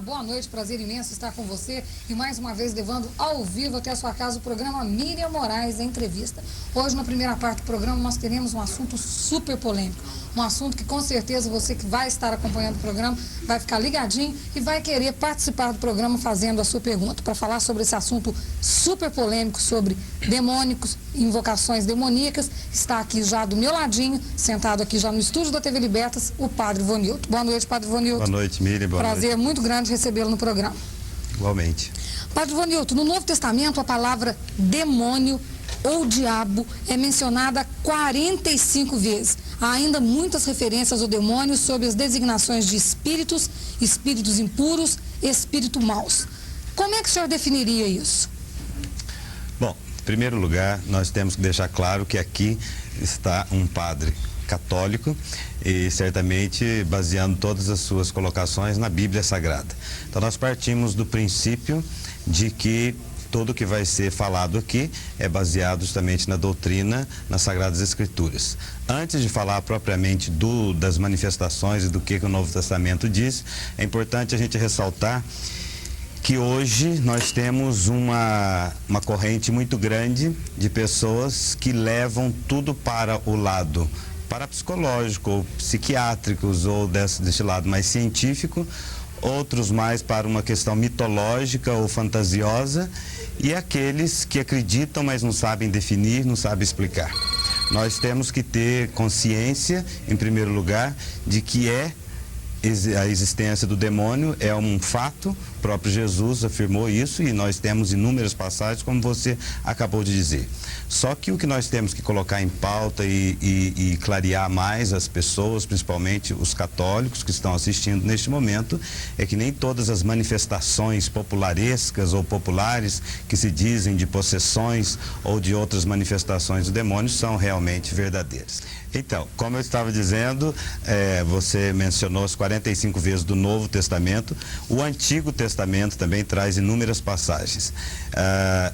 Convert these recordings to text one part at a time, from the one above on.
Boa noite, prazer imenso estar com você e mais uma vez levando ao vivo até a sua casa o programa Miriam Moraes, a entrevista. Hoje, na primeira parte do programa, nós teremos um assunto super polêmico, um assunto que com certeza você que vai estar acompanhando o programa vai ficar ligadinho e vai querer participar do programa fazendo a sua pergunta. Para falar sobre esse assunto super polêmico, sobre demônicos, invocações demoníacas, está aqui já do meu ladinho, sentado aqui já no estúdio da TV Libertas, o Padre Ivonilton. Boa noite, Padre Ivonilton. Boa noite, Miriam. Boa Prazer noite. muito grande recebê-lo no programa. Igualmente. Padre Ivonilton, no Novo Testamento a palavra demônio ou diabo é mencionada 45 vezes. Há ainda muitas referências ao demônio sob as designações de espíritos, espíritos impuros, espíritos maus. Como é que o senhor definiria isso? Bom, em primeiro lugar, nós temos que deixar claro que aqui está um padre católico e certamente baseando todas as suas colocações na Bíblia Sagrada. Então nós partimos do princípio de que tudo que vai ser falado aqui é baseado justamente na doutrina, nas Sagradas Escrituras. Antes de falar propriamente das manifestações e do que o Novo Testamento diz, é importante a gente ressaltar que hoje nós temos uma corrente muito grande de pessoas que levam tudo para o lado parapsicológico, ou psiquiátricos, ou desse lado mais científico, outros mais para uma questão mitológica ou fantasiosa, e aqueles que acreditam, mas não sabem definir, não sabem explicar. Nós temos que ter consciência, em primeiro lugar, de que a existência do demônio é um fato. O próprio Jesus afirmou isso e nós temos inúmeras passagens, como você acabou de dizer. Só que o que nós temos que colocar em pauta e clarear mais as pessoas, principalmente os católicos que estão assistindo neste momento, é que nem todas as manifestações popularescas ou populares que se dizem de possessões ou de outras manifestações do demônio são realmente verdadeiras. Então, como eu estava dizendo, você mencionou as 45 vezes do Novo Testamento. O Antigo Testamento também traz inúmeras passagens.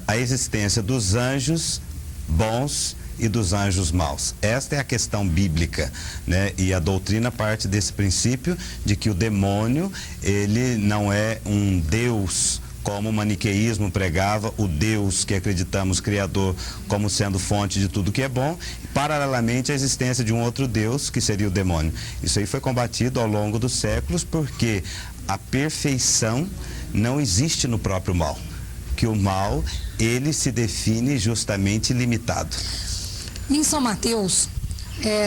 A existência dos anjos bons e dos anjos maus. Esta é a questão bíblica, né? E a doutrina parte desse princípio de que o demônio, ele não é um Deus como o maniqueísmo pregava, o Deus que acreditamos criador como sendo fonte de tudo que é bom, paralelamente à existência de um outro Deus, que seria o demônio. Isso aí foi combatido ao longo dos séculos, porque a perfeição não existe no próprio mal, que o mal, ele se define justamente limitado. Em São Mateus,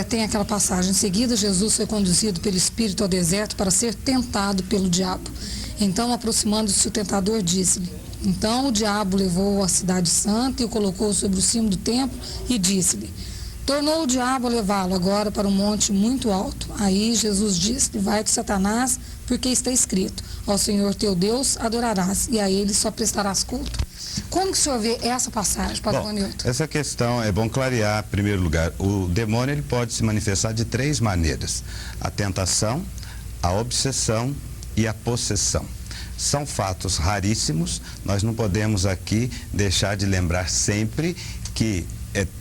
tem aquela passagem, em seguida Jesus foi conduzido pelo Espírito ao deserto para ser tentado pelo diabo. Então, aproximando-se o tentador, disse-lhe. Então o diabo levou-o à cidade santa e o colocou sobre o cimo do templo e disse-lhe. Tornou o diabo a levá-lo agora para um monte muito alto. Aí Jesus disse-lhe, vai-te, Satanás, porque está escrito, ao Senhor teu Deus adorarás e a ele só prestarás culto. Como que o senhor vê essa passagem, Padre Ivonilton? Essa questão é bom clarear, em primeiro lugar. O demônio, ele pode se manifestar de três maneiras: a tentação, a obsessão e a possessão. São fatos raríssimos. Nós não podemos aqui deixar de lembrar sempre que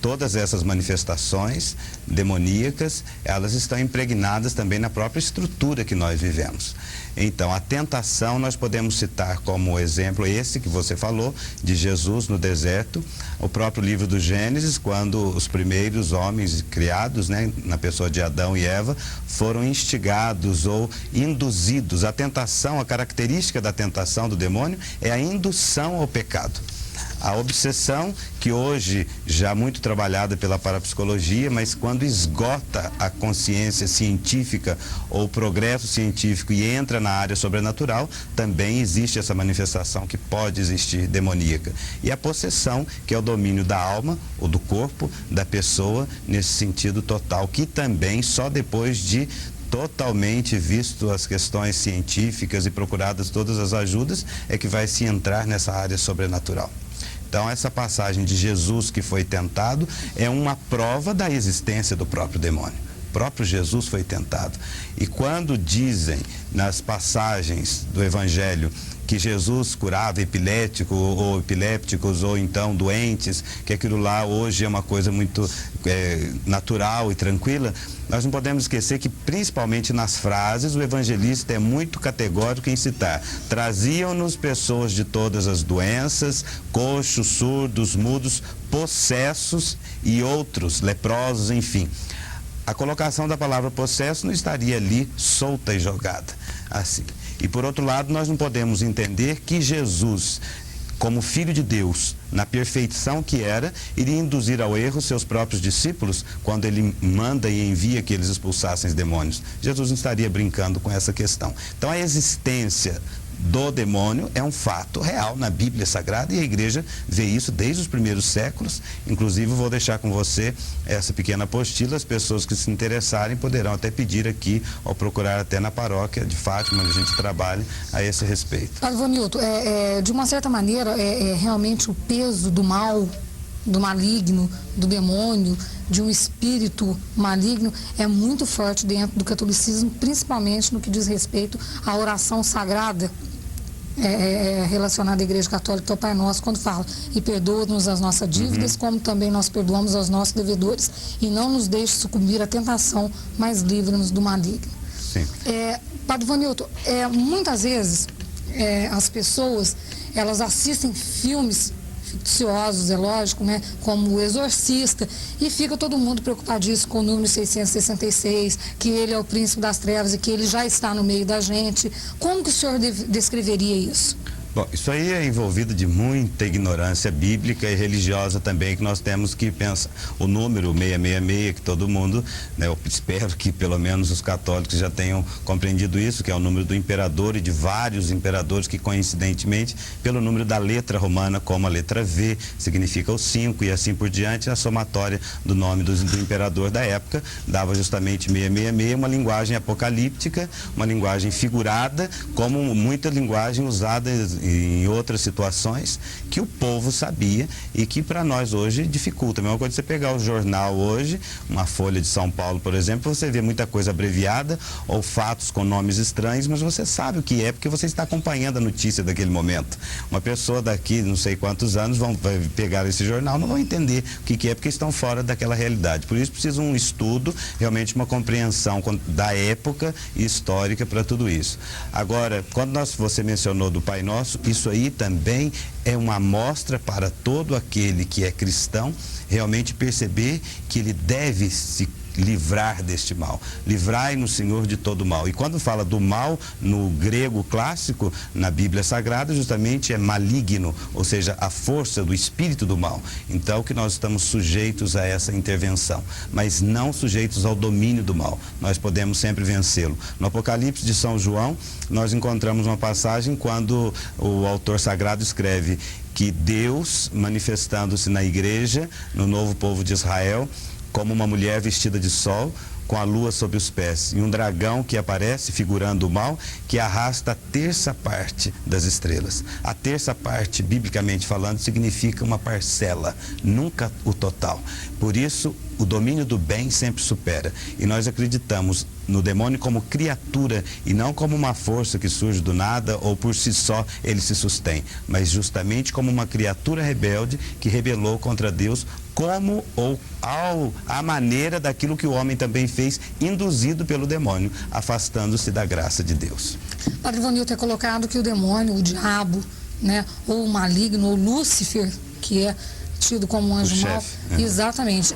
todas essas manifestações demoníacas, elas estão impregnadas também na própria estrutura que nós vivemos. Então, a tentação nós podemos citar como exemplo esse que você falou, de Jesus no deserto, o próprio livro do Gênesis, quando os primeiros homens criados, né, na pessoa de Adão e Eva, foram instigados ou induzidos. A tentação, a característica da tentação do demônio é a indução ao pecado. A obsessão, que hoje já muito trabalhada pela parapsicologia, mas quando esgota a consciência científica ou o progresso científico e entra na área sobrenatural, também existe essa manifestação que pode existir demoníaca. E a possessão, que é o domínio da alma ou do corpo da pessoa, nesse sentido total, que também só depois de totalmente visto as questões científicas e procuradas todas as ajudas, é que vai se entrar nessa área sobrenatural. Então, essa passagem de Jesus que foi tentado é uma prova da existência do próprio demônio. O próprio Jesus foi tentado. E quando dizem nas passagens do Evangelho que Jesus curava epilético ou epilépticos ou então doentes, que aquilo lá hoje é uma coisa muito natural e tranquila, nós não podemos esquecer que principalmente nas frases o evangelista é muito categórico em citar: traziam-nos pessoas de todas as doenças, coxos, surdos, mudos, possessos e outros, leprosos, enfim. A colocação da palavra possesso não estaria ali solta e jogada assim. E por outro lado, nós não podemos entender que Jesus, como Filho de Deus, na perfeição que era, iria induzir ao erro seus próprios discípulos quando ele manda e envia que eles expulsassem os demônios. Jesus não estaria brincando com essa questão. Então, a existência do demônio é um fato real na Bíblia Sagrada e a igreja vê isso desde os primeiros séculos. Inclusive, vou deixar com você essa pequena apostila. As pessoas que se interessarem poderão até pedir aqui ou procurar até na paróquia de Fátima, onde a gente trabalha, a esse respeito. Padre Ivanilton, de uma certa maneira, realmente o peso do mal, do maligno, do demônio, de um espírito maligno, é muito forte dentro do catolicismo, principalmente no que diz respeito à oração sagrada relacionada à Igreja Católica, ao Pai Nosso, quando fala: e perdoa-nos as nossas dívidas, como também nós perdoamos aos nossos devedores, e não nos deixe sucumbir à tentação, mas livra-nos do maligno. Sim. Padre Ivanilton, muitas vezes as pessoas, elas assistem filmes ficticiosos, é lógico, né, como O Exorcista, e fica todo mundo preocupadíssimo com o número 666, que ele é o príncipe das trevas e que ele já está no meio da gente. Como que o senhor descreveria isso? Bom, isso aí é envolvido de muita ignorância bíblica e religiosa também, que nós temos que pensar. O número 666, que todo mundo, né, eu espero que pelo menos os católicos já tenham compreendido isso, que é o número do imperador e de vários imperadores que, coincidentemente, pelo número da letra romana, como a letra V, significa o 5 e assim por diante, a somatória do nome do imperador da época dava justamente 666, uma linguagem apocalíptica, uma linguagem figurada, como muita linguagem usada em outras situações que o povo sabia e que para nós hoje dificulta. A mesma coisa você pegar o jornal hoje, uma Folha de São Paulo, por exemplo, você vê muita coisa abreviada ou fatos com nomes estranhos, mas você sabe o que é porque você está acompanhando a notícia daquele momento. Uma pessoa daqui não sei quantos anos vai pegar esse jornal, não vão entender o que é porque estão fora daquela realidade. Por isso precisa um estudo, realmente uma compreensão da época histórica para tudo isso. Agora, quando você mencionou do Pai Nosso, isso aí também é uma amostra para todo aquele que é cristão realmente perceber que ele deve se livrar deste mal. Livrai-nos, Senhor, de todo mal. E quando fala do mal, no grego clássico, na Bíblia Sagrada, justamente é maligno, ou seja, a força do espírito do mal. Então, que nós estamos sujeitos a essa intervenção, mas não sujeitos ao domínio do mal. Nós podemos sempre vencê-lo. No Apocalipse de São João, nós encontramos uma passagem quando o autor sagrado escreve que Deus, manifestando-se na igreja, no novo povo de Israel, como uma mulher vestida de sol, com a lua sob os pés, e um dragão que aparece, figurando o mal, que arrasta a terça parte das estrelas. A terça parte, biblicamente falando, significa uma parcela, nunca o total. Por isso, o domínio do bem sempre supera. E nós acreditamos no demônio como criatura e não como uma força que surge do nada ou por si só ele se sustém, mas justamente como uma criatura rebelde que rebelou contra Deus, como ou à maneira daquilo que o homem também fez, induzido pelo demônio, afastando-se da graça de Deus. Padre Ivanilton é colocado que o demônio, o diabo, né, ou o maligno, ou Lúcifer, que é tido como um anjo mau, exatamente,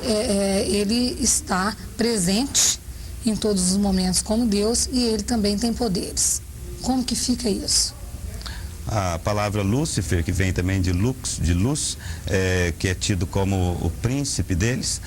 ele está presente em todos os momentos como Deus e ele também tem poderes. Como que fica isso? A palavra Lúcifer, que vem também de lux, de luz, que é tido como o príncipe deles,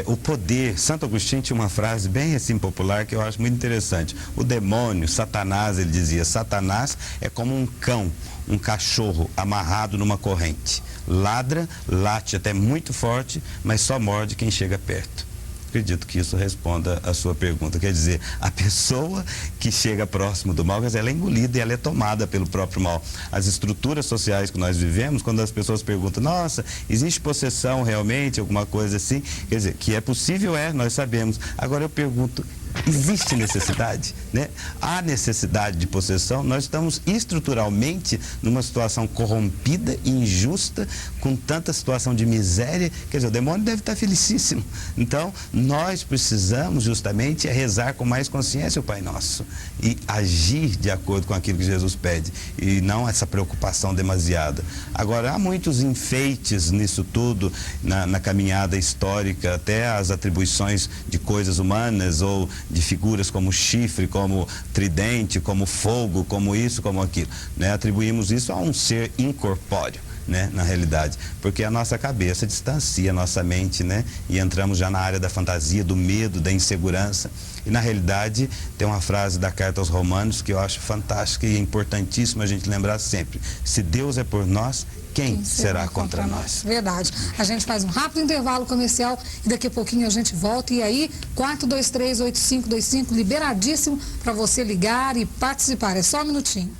o poder. Santo Agostinho tinha uma frase bem assim popular que eu acho muito interessante. O demônio, Satanás, ele dizia, Satanás é como um cão, um cachorro amarrado numa corrente. Ladra, late até muito forte, mas só morde quem chega perto. acredito que isso responda a sua pergunta. Quer dizer, a pessoa que chega próximo do mal, quer dizer, ela é engolida e ela é tomada pelo próprio mal. As estruturas sociais que nós vivemos, quando as pessoas perguntam, nossa, existe possessão realmente, alguma coisa assim, quer dizer, que é possível, nós sabemos. Agora eu pergunto, existe necessidade, né? Há necessidade de possessão. Nós estamos estruturalmente numa situação corrompida, injusta, com tanta situação de miséria. Quer dizer, o demônio deve estar felicíssimo. Então, nós precisamos justamente rezar com mais consciência o Pai Nosso e agir de acordo com aquilo que Jesus pede e não essa preocupação demasiada. Agora, há muitos enfeites nisso tudo, na caminhada histórica, até as atribuições de coisas humanas ou de figuras como chifre, como tridente, como fogo, como isso, como aquilo, né? Atribuímos isso a um ser incorpóreo, né? Na realidade, porque a nossa cabeça distancia a nossa mente, né? E entramos já na área da fantasia, do medo, da insegurança. E na realidade tem uma frase da carta aos Romanos que eu acho fantástica e importantíssima a gente lembrar sempre: se Deus é por nós, quem será contra nós? Verdade. A gente faz um rápido intervalo comercial e daqui a pouquinho a gente volta. E aí, 423-8525, liberadíssimo para você ligar e participar. É só um minutinho.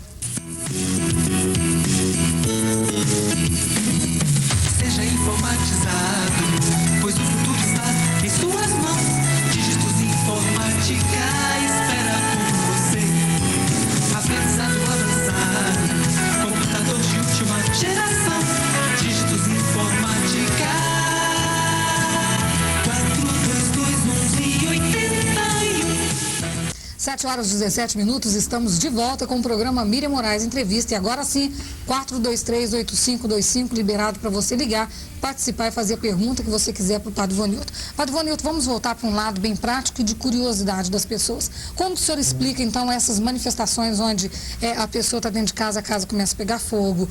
Seja informatizado, pois o futuro está em suas mãos. Dígitos Informática espera por você. Aprendizado avançado, computador de última geração. Dígitos Informática 4221181. 7 horas e 17 minutos, estamos de volta com o programa Miriam Moraes Entrevista. E agora sim, 423-8525, liberado para você ligar, participar e fazer a pergunta que você quiser para o Padre Ivonilton. Padre Ivonilton, vamos voltar para um lado bem prático e de curiosidade das pessoas. Como o senhor explica, então, essas manifestações onde a pessoa está dentro de casa, a casa começa a pegar fogo?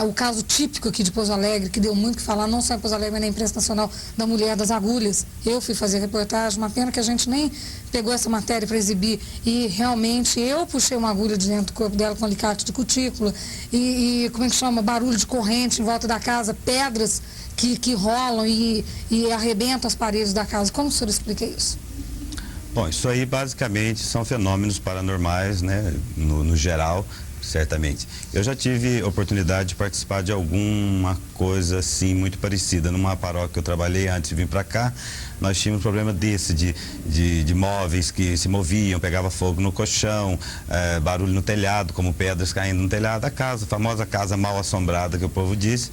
O caso típico aqui de Pouso Alegre, que deu muito o que falar, não só em Pouso Alegre, mas na imprensa nacional, da mulher das agulhas. Eu fui fazer reportagem, uma pena que a gente nem pegou essa matéria para exibir. E realmente eu puxei uma agulha de dentro do corpo dela com alicate de cutícula e como é que chama? Barulho de corrente em volta da casa, pedras que rolam e arrebentam as paredes da casa. Como o senhor explica isso? Bom, isso aí basicamente são fenômenos paranormais, né? No geral, certamente. Eu já tive oportunidade de participar de alguma coisa assim muito parecida. Numa paróquia que eu trabalhei antes de vir para cá, nós tínhamos um problema desse, de móveis que se moviam, pegava fogo no colchão, barulho no telhado, como pedras caindo no telhado da casa, a famosa casa mal assombrada que o povo disse.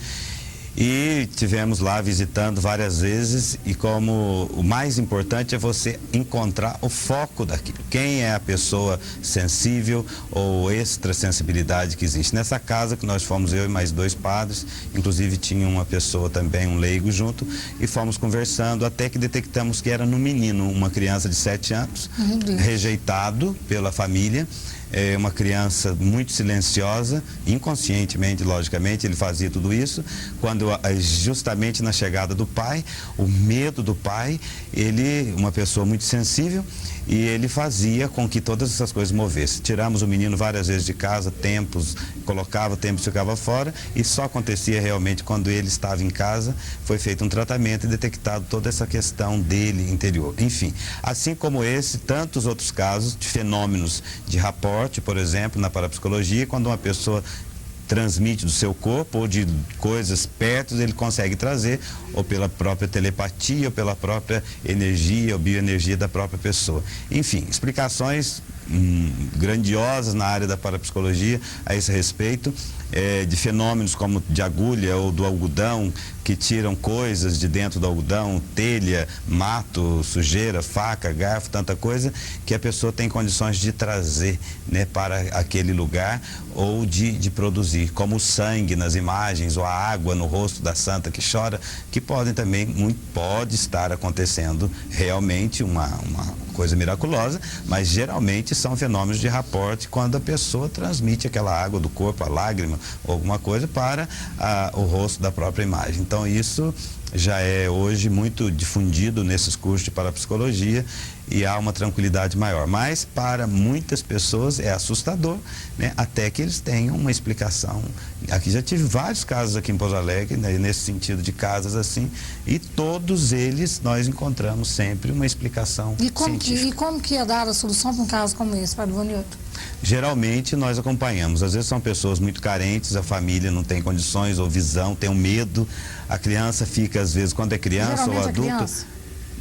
E tivemos lá visitando várias vezes e como o mais importante é você encontrar o foco daquilo. Quem é a pessoa sensível ou extrasensibilidade que existe. Nessa casa que nós fomos, eu e mais 2 padres, inclusive tinha uma pessoa também, um leigo junto, e fomos conversando até que detectamos que era no menino, uma criança de 7 anos, rejeitado pela família. Uma criança muito silenciosa, inconscientemente, logicamente, ele fazia tudo isso, quando justamente na chegada do pai, o medo do pai, ele, uma pessoa muito sensível, e ele fazia com que todas essas coisas movessem. Tiramos o menino várias vezes de casa, tempos, colocava, tempos ficava fora, e só acontecia realmente quando ele estava em casa, foi feito um tratamento e detectado toda essa questão dele interior. Enfim, assim como esse, tantos outros casos de fenômenos de rapport, por exemplo, na parapsicologia, quando uma pessoa transmite do seu corpo ou de coisas perto, ele consegue trazer, ou pela própria telepatia, ou pela própria energia ou bioenergia da própria pessoa. Enfim, explicações grandiosas na área da parapsicologia a esse respeito, de fenômenos como de agulha ou do algodão, que tiram coisas de dentro do algodão, telha, mato, sujeira, faca, garfo, tanta coisa, que a pessoa tem condições de trazer, né, para aquele lugar ou de produzir, como o sangue nas imagens ou a água no rosto da santa que chora, que podem também, pode estar acontecendo realmente uma coisa miraculosa, mas geralmente são fenômenos de rapport quando a pessoa transmite aquela água do corpo, a lágrima ou alguma coisa para o rosto da própria imagem. Então isso já é hoje muito difundido nesses cursos de parapsicologia e há uma tranquilidade maior. Mas para muitas pessoas é assustador, né? Até que eles tenham uma explicação. Aqui já tive vários casos aqui em Pouso Alegre, né? Nesse sentido de casas assim, e todos eles nós encontramos sempre uma explicação científica. E como que é dar a solução para um caso como esse, Padre Ivanilton? Geralmente nós acompanhamos, às vezes são pessoas muito carentes, a família não tem condições ou visão, tem um medo, a criança fica às vezes, quando é criança ou adulto...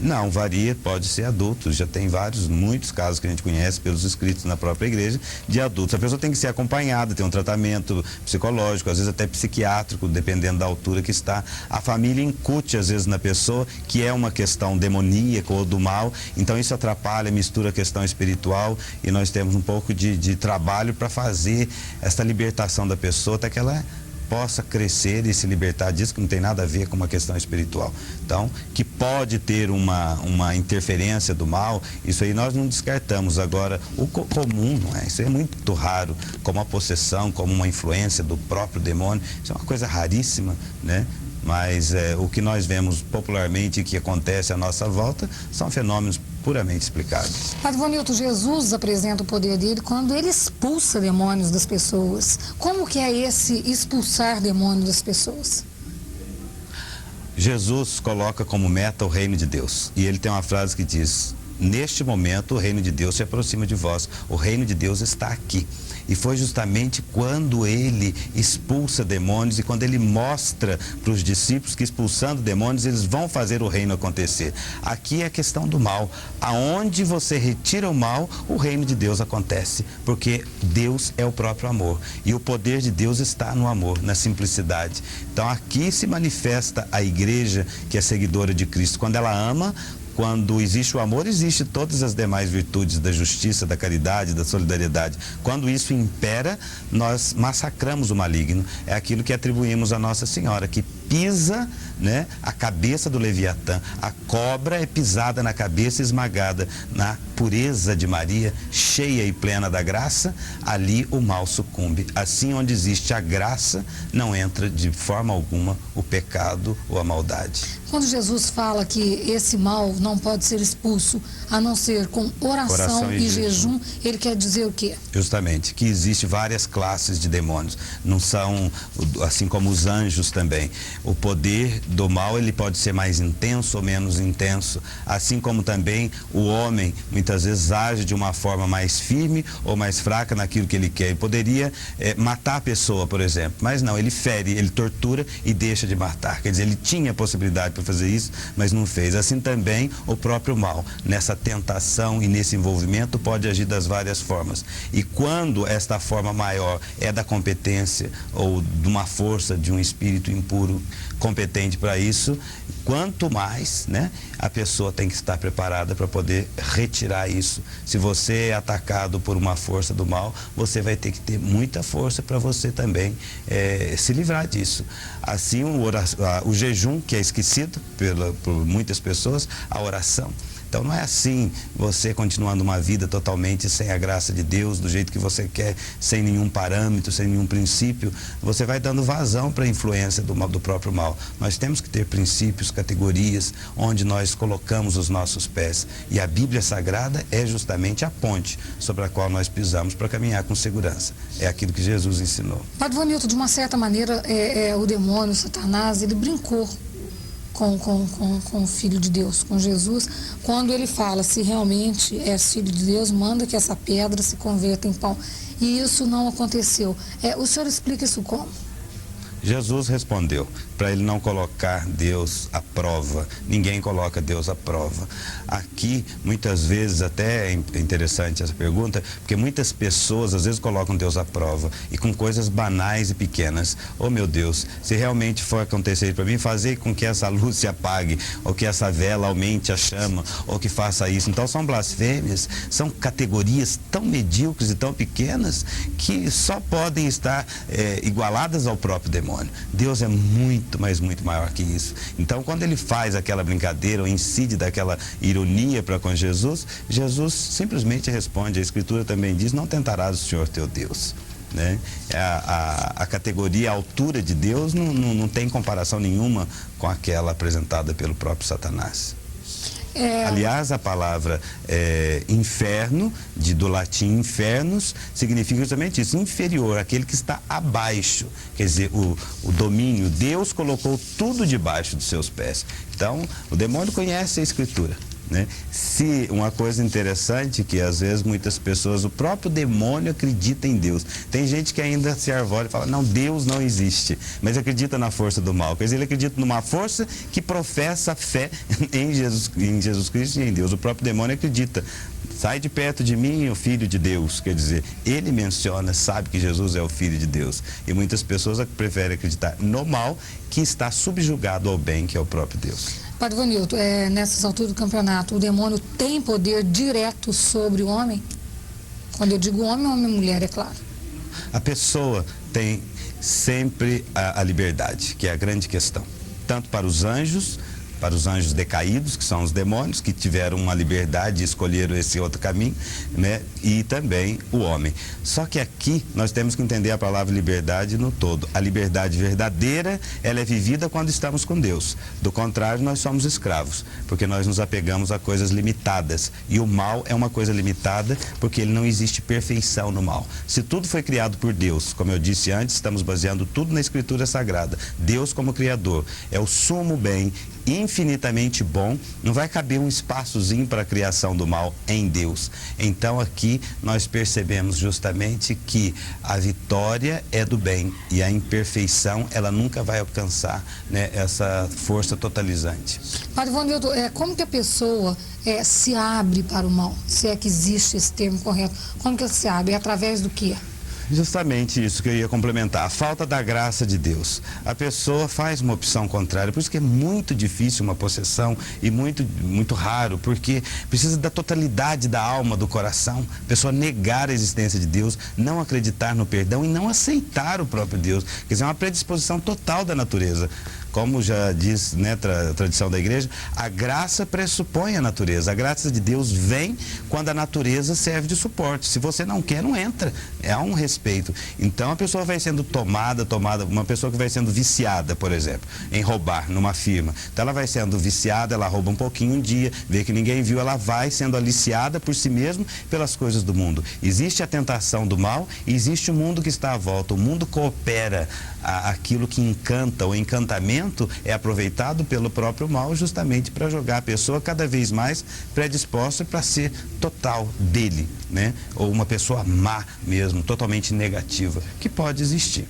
Não, varia, pode ser adulto, já tem muitos casos que a gente conhece pelos escritos na própria igreja de adultos. A pessoa tem que ser acompanhada, tem um tratamento psicológico, às vezes até psiquiátrico, dependendo da altura que está. A família incute às vezes na pessoa que é uma questão demoníaca ou do mal, então isso atrapalha, mistura a questão espiritual e nós temos um pouco de trabalho para fazer essa libertação da pessoa até que ela possa crescer e se libertar disso, que não tem nada a ver com uma questão espiritual. Então, que pode ter uma interferência do mal, isso aí nós não descartamos. Agora, o comum, não é? Isso é muito raro, como a possessão, como uma influência do próprio demônio, isso é uma coisa raríssima, né? Mas o que nós vemos popularmente e que acontece à nossa volta são fenômenos puramente explicáveis. Padre Ivanilton, Jesus apresenta o poder dele quando ele expulsa demônios das pessoas. Como que é esse expulsar demônios das pessoas? Jesus coloca como meta o reino de Deus. E ele tem uma frase que diz: neste momento o reino de Deus se aproxima de vós. O reino de Deus está aqui. E foi justamente quando ele expulsa demônios e quando ele mostra para os discípulos que expulsando demônios eles vão fazer o reino acontecer. Aqui é a questão do mal. Aonde você retira o mal, o reino de Deus acontece. Porque Deus é o próprio amor. E o poder de Deus está no amor, na simplicidade. Então aqui se manifesta a igreja que é seguidora de Cristo. Quando ela ama, quando existe o amor, existe todas as demais virtudes da justiça, da caridade, da solidariedade. Quando isso impera, nós massacramos o maligno. É aquilo que atribuímos a Nossa Senhora, que pisa, né, a cabeça do Leviatã. A cobra é pisada na cabeça e esmagada. Na pureza de Maria, cheia e plena da graça, ali o mal sucumbe. Assim, onde existe a graça, não entra de forma alguma o pecado ou a maldade. Quando Jesus fala que esse mal não pode ser expulso, a não ser com oração e jejum, ele quer dizer o quê? Justamente, que existe várias classes de demônios. Não são, assim como os anjos também. O poder do mal, ele pode ser mais intenso ou menos intenso. Assim como também o homem, muitas vezes, age de uma forma mais firme ou mais fraca naquilo que ele quer. Ele poderia matar a pessoa, por exemplo. Mas não, ele fere, ele tortura e deixa de matar. Quer dizer, ele tinha a possibilidade para fazer isso, mas não fez. Assim também o próprio mal, nessa tentação e nesse envolvimento, pode agir das várias formas. E quando esta forma maior é da competência ou de uma força de um espírito impuro competente para isso, quanto mais, né, a pessoa tem que estar preparada para poder retirar isso. Se você é atacado por uma força do mal, você vai ter que ter muita força para você também se livrar disso. Assim, o jejum, que é esquecido por muitas pessoas, a oração. Então não é assim, você continuando uma vida totalmente sem a graça de Deus, do jeito que você quer, sem nenhum parâmetro, sem nenhum princípio, você vai dando vazão para a influência do próprio mal. Nós temos que ter princípios, categorias, onde nós colocamos os nossos pés. E a Bíblia Sagrada é justamente a ponte sobre a qual nós pisamos para caminhar com segurança. É aquilo que Jesus ensinou. Padre Ivanilton, de uma certa maneira, o demônio, o Satanás, ele brincou com o Filho de Deus, com Jesus, quando ele fala: se realmente és Filho de Deus, manda que essa pedra se converta em pão. E isso não aconteceu. O senhor explica isso como? Jesus respondeu para ele não colocar Deus à prova. Ninguém coloca Deus à prova. Aqui, muitas vezes, até é interessante essa pergunta, porque muitas pessoas às vezes colocam Deus à prova e com coisas banais e pequenas. Oh meu Deus, se realmente for acontecer para mim, fazer com que essa luz se apague, ou que essa vela aumente a chama, ou que faça isso. Então são blasfêmias, são categorias tão medíocres e tão pequenas que só podem estar igualadas ao próprio demônio. Deus é muito, mas muito maior que isso. Então, quando ele faz aquela brincadeira ou incide daquela ironia para com Jesus, Jesus simplesmente responde. A Escritura também diz: não tentarás o Senhor teu Deus. né? A categoria, a altura de Deus não tem comparação nenhuma com aquela apresentada pelo próprio Satanás. Aliás, a palavra inferno, do latim infernos, significa justamente isso, inferior, aquele que está abaixo. Quer dizer, o domínio, Deus colocou tudo debaixo dos seus pés. Então, o demônio conhece a Escritura, né? Se uma coisa interessante que às vezes muitas pessoas, o próprio demônio acredita em Deus. Tem gente que ainda se arvora e fala, não, Deus não existe, mas acredita na força do mal. Quer dizer, ele acredita numa força que professa fé em Jesus Cristo e em Deus. O próprio demônio acredita. Sai de perto de mim, o Filho de Deus. Quer dizer, ele menciona, sabe que Jesus é o Filho de Deus. E muitas pessoas preferem acreditar no mal, que está subjugado ao bem, que é o próprio Deus. Padre Ivanildo, nessas alturas do campeonato, o demônio tem poder direto sobre o homem? Quando eu digo homem e mulher, é claro. A pessoa tem sempre a liberdade, que é a grande questão. Tanto para os anjos decaídos, que são os demônios, que tiveram uma liberdade e escolheram esse outro caminho, né? E também o homem. Só que aqui nós temos que entender a palavra liberdade no todo. A liberdade verdadeira, ela é vivida quando estamos com Deus. Do contrário, nós somos escravos, porque nós nos apegamos a coisas limitadas. E o mal é uma coisa limitada, porque ele não existe perfeição no mal. Se tudo foi criado por Deus, como eu disse antes, estamos baseando tudo na Escritura Sagrada. Deus como Criador é o sumo bem, infinitamente bom, não vai caber um espaçozinho para a criação do mal em Deus. Então aqui nós percebemos justamente que a vitória é do bem e a imperfeição ela nunca vai alcançar, né, essa força totalizante. Padre Ivanildo, como que a pessoa se abre para o mal? Se é que existe esse termo correto. Como que ela se abre? É através do quê? Justamente isso que eu ia complementar, a falta da graça de Deus. A pessoa faz uma opção contrária, por isso que é muito difícil uma possessão e muito raro, porque precisa da totalidade da alma, do coração, a pessoa negar a existência de Deus, não acreditar no perdão e não aceitar o próprio Deus. Quer dizer, é uma predisposição total da natureza. Como já diz, né, a tradição da igreja, a graça pressupõe a natureza. A graça de Deus vem quando a natureza serve de suporte. Se você não quer, não entra. É um respeito. Então a pessoa vai sendo tomada, uma pessoa que vai sendo viciada, por exemplo, em roubar numa firma. Então ela vai sendo viciada, ela rouba um pouquinho um dia, vê que ninguém viu, ela vai sendo aliciada por si mesma pelas coisas do mundo. Existe a tentação do mal e existe o mundo que está à volta. O mundo coopera aquilo que encanta, o encantamento é aproveitado pelo próprio mal justamente para jogar a pessoa cada vez mais predisposta para ser total dele, né? Ou uma pessoa má mesmo, totalmente negativa, que pode existir.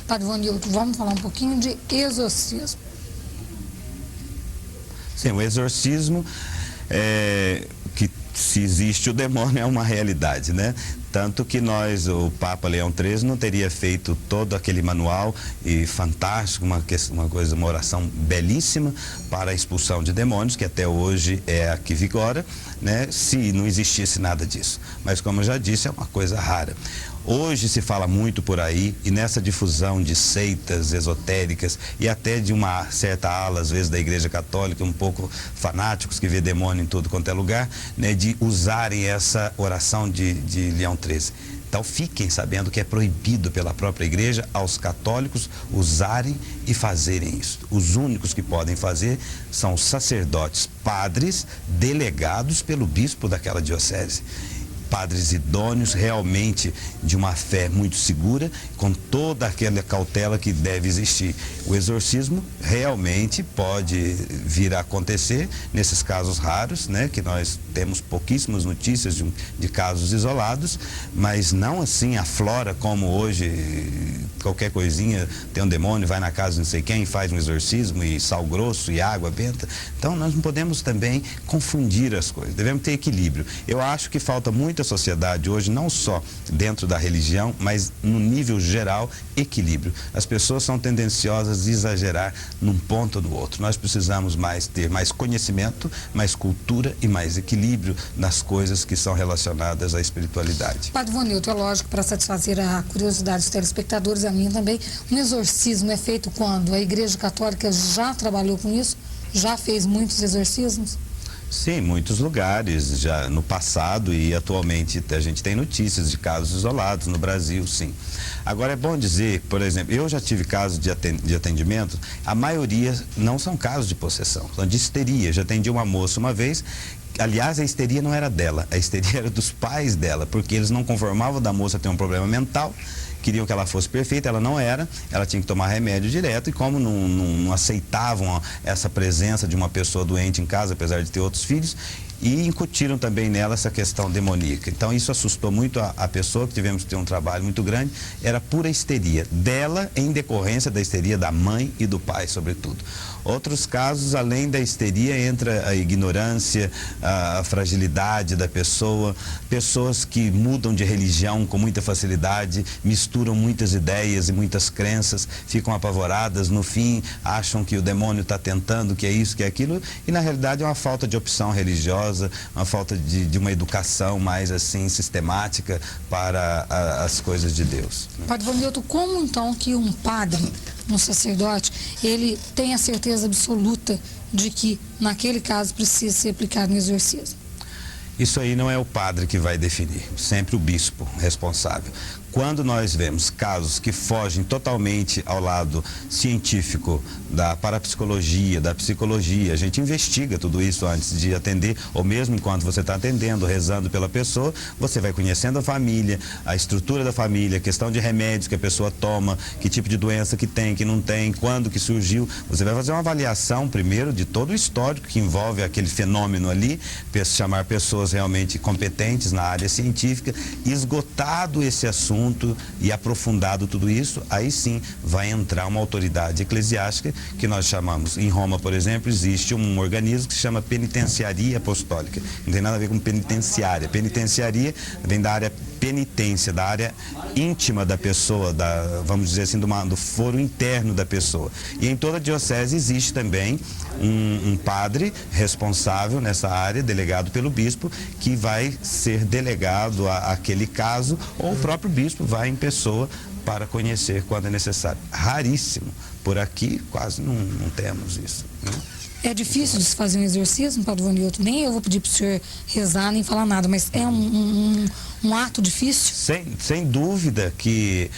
Padre Ivanildo, vamos falar um pouquinho de exorcismo. Sim, o exorcismo que se existe o demônio é uma realidade, né? Tanto que o Papa Leão XIII não teria feito todo aquele manual e fantástico, uma oração belíssima para a expulsão de demônios, que até hoje é a que vigora, né? Se não existisse nada disso. Mas como eu já disse, é uma coisa rara. Hoje se fala muito por aí, e nessa difusão de seitas esotéricas e até de uma certa ala, às vezes, da Igreja Católica, um pouco fanáticos que vê demônio em tudo quanto é lugar, né, de usarem essa oração de Leão XIII. Então fiquem sabendo que é proibido pela própria Igreja aos católicos usarem e fazerem isso. Os únicos que podem fazer são os sacerdotes, padres, delegados pelo bispo daquela diocese. Padres idôneos, realmente de uma fé muito segura, com toda aquela cautela que deve existir. O exorcismo realmente pode vir a acontecer nesses casos raros, né, que nós temos pouquíssimas notícias de casos isolados, mas não assim aflora como hoje, qualquer coisinha, tem um demônio, vai na casa de não sei quem, faz um exorcismo e sal grosso e água benta. Então nós não podemos também confundir as coisas, devemos ter equilíbrio. Eu acho que falta muito a sociedade hoje, não só dentro da religião, mas no nível geral, equilíbrio. As pessoas são tendenciosas a exagerar num ponto ou no outro. Nós precisamos ter mais conhecimento, mais cultura e mais equilíbrio nas coisas que são relacionadas à espiritualidade. Padre Ivanildo, é lógico, para satisfazer a curiosidade dos telespectadores, a minha também, um exorcismo é feito quando a Igreja Católica já trabalhou com isso? Já fez muitos exorcismos? Sim, muitos lugares, já no passado e atualmente a gente tem notícias de casos isolados no Brasil, sim. Agora é bom dizer, por exemplo, eu já tive casos de atendimento, a maioria não são casos de possessão, são de histeria. Já atendi uma moça uma vez. Aliás, a histeria não era dela, a histeria era dos pais dela, porque eles não conformavam da moça ter um problema mental, queriam que ela fosse perfeita, ela não era, ela tinha que tomar remédio direto, e como não aceitavam essa presença de uma pessoa doente em casa, apesar de ter outros filhos, e incutiram também nela essa questão demoníaca. Então isso assustou muito a pessoa, que tivemos que ter um trabalho muito grande, era pura histeria dela, em decorrência da histeria da mãe e do pai, sobretudo. Outros casos, além da histeria, entra a ignorância, a fragilidade da pessoa, pessoas que mudam de religião com muita facilidade, misturam muitas ideias e muitas crenças, ficam apavoradas, no fim acham que o demônio está tentando, que é isso, que é aquilo, e na realidade é uma falta de opção religiosa, uma falta de uma educação mais assim sistemática para as coisas de Deus. Padre Ivanildo, como então que um padre, um sacerdote, ele tem a certeza absoluta de que naquele caso precisa ser aplicado um exorcismo? Isso aí não é o padre que vai definir, sempre o bispo responsável. Quando nós vemos casos que fogem totalmente ao lado científico da parapsicologia, da psicologia, a gente investiga tudo isso antes de atender, ou mesmo enquanto você está atendendo, rezando pela pessoa, você vai conhecendo a família, a estrutura da família, a questão de remédios que a pessoa toma, que tipo de doença que tem, que não tem, quando que surgiu. Você vai fazer uma avaliação primeiro de todo o histórico que envolve aquele fenômeno ali, chamar pessoas realmente competentes na área científica, esgotado esse assunto e aprofundado tudo isso, aí sim vai entrar uma autoridade eclesiástica que nós chamamos, em Roma, por exemplo, existe um organismo que se chama penitenciaria apostólica. Não tem nada a ver com penitenciária. Penitenciaria vem da área penitência, da área íntima da pessoa, vamos dizer assim, do foro interno da pessoa. E em toda a diocese existe também um padre responsável nessa área, delegado pelo bispo, que vai ser delegado àquele caso, ou o próprio bispo vai em pessoa para conhecer quando é necessário. Raríssimo. Por aqui quase não temos isso, né? É difícil de se fazer um exorcismo, Padre Ivanildo? Nem eu vou pedir para o senhor rezar, nem falar nada, mas é um ato difícil? Sem dúvida que...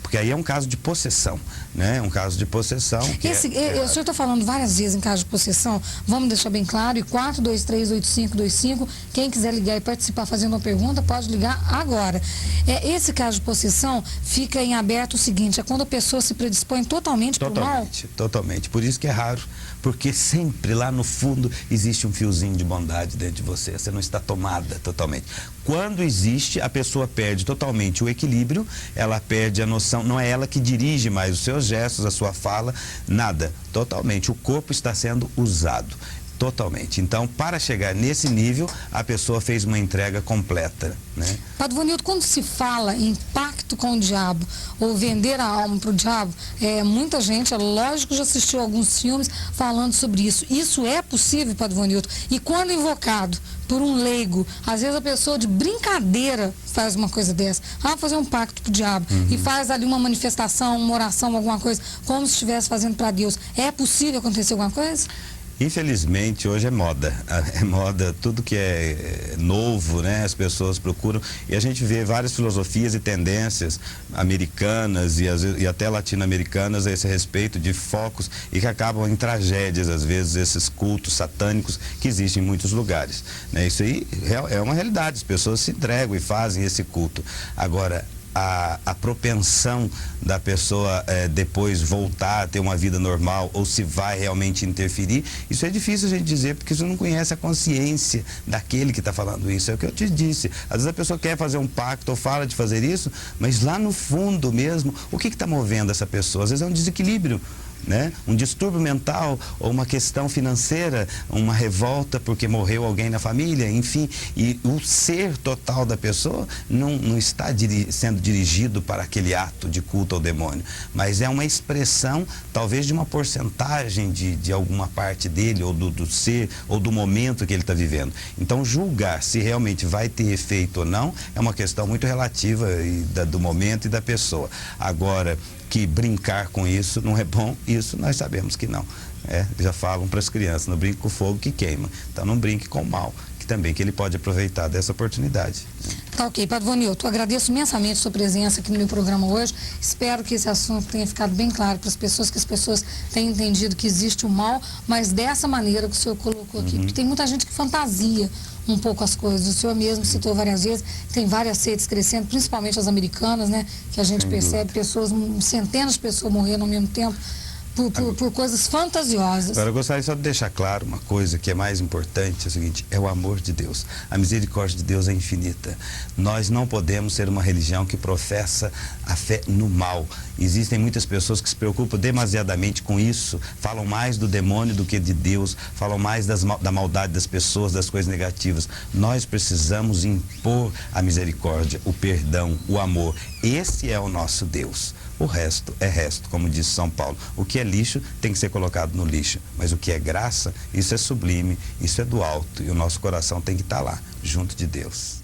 porque aí é um caso de possessão, né? Um caso de possessão. O senhor está falando várias vezes em caso de possessão, vamos deixar bem claro, e 423-8525, quem quiser ligar e participar fazendo uma pergunta, pode ligar agora. Esse caso de possessão fica em aberto o seguinte, é quando a pessoa se predispõe totalmente para o mal? Totalmente, por isso que é raro, porque sempre lá no fundo existe um fiozinho de bondade dentro de você não está tomada totalmente. Quando existe, a pessoa perde totalmente o equilíbrio, ela perde a noção, não é ela que dirige mais os seus gestos, a sua fala, nada, totalmente. O corpo está sendo usado, totalmente. Então, para chegar nesse nível, a pessoa fez uma entrega completa, né? Padre Ivanildo, quando se fala em pacto com o diabo, ou vender a alma para o diabo, muita gente, é lógico, já assistiu a alguns filmes falando sobre isso. Isso é possível, Padre Ivanildo? E quando invocado por um leigo, às vezes a pessoa de brincadeira faz uma coisa dessa, fazer um pacto com o diabo, e faz ali uma manifestação, uma oração, alguma coisa, como se estivesse fazendo para Deus. É possível acontecer alguma coisa? Infelizmente, hoje é moda, tudo que é novo, né? As pessoas procuram, e a gente vê várias filosofias e tendências americanas e até latino-americanas a esse respeito de focos e que acabam em tragédias, às vezes, esses cultos satânicos que existem em muitos lugares, né? Isso aí é uma realidade, as pessoas se entregam e fazem esse culto. Agora, a propensão da pessoa depois voltar a ter uma vida normal, ou se vai realmente interferir, isso é difícil a gente dizer, porque você não conhece a consciência daquele que está falando isso. É o que eu te disse, às vezes a pessoa quer fazer um pacto ou fala de fazer isso, mas lá no fundo mesmo, o que está movendo essa pessoa? Às vezes é um desequilíbrio, né? Um distúrbio mental, ou uma questão financeira, uma revolta porque morreu alguém na família, enfim, e o ser total da pessoa não está sendo dirigido para aquele ato de culto ao demônio, mas é uma expressão, talvez, de uma porcentagem de alguma parte dele, ou do ser, ou do momento que ele está vivendo. Então, julgar se realmente vai ter efeito ou não é uma questão muito relativa do momento e da pessoa. Agora, que brincar com isso não é bom, isso nós sabemos que não. Já falam para as crianças, não brinque com o fogo que queima. Então não brinque com o mal, que ele pode aproveitar dessa oportunidade. Tá ok, Padre Vonilton, agradeço imensamente a sua presença aqui no meu programa hoje. Espero que esse assunto tenha ficado bem claro para as pessoas, que as pessoas tenham entendido que existe o mal, mas dessa maneira que o senhor colocou aqui. Porque tem muita gente que fantasia um pouco as coisas. O senhor mesmo citou várias vezes, tem várias seitas crescendo, principalmente as americanas, né? Que a gente percebe pessoas, centenas de pessoas morrendo ao mesmo tempo. Por coisas fantasiosas. Agora, eu gostaria só de deixar claro uma coisa que é mais importante, é o seguinte, é o amor de Deus. A misericórdia de Deus é infinita. Nós não podemos ser uma religião que professa a fé no mal. Existem muitas pessoas que se preocupam demasiadamente com isso, falam mais do demônio do que de Deus, falam mais da maldade das pessoas, das coisas negativas. Nós precisamos impor a misericórdia, o perdão, o amor. Esse é o nosso Deus. O resto é resto, como diz São Paulo. O que é lixo tem que ser colocado no lixo, mas o que é graça, isso é sublime, isso é do alto, e o nosso coração tem que estar lá, junto de Deus.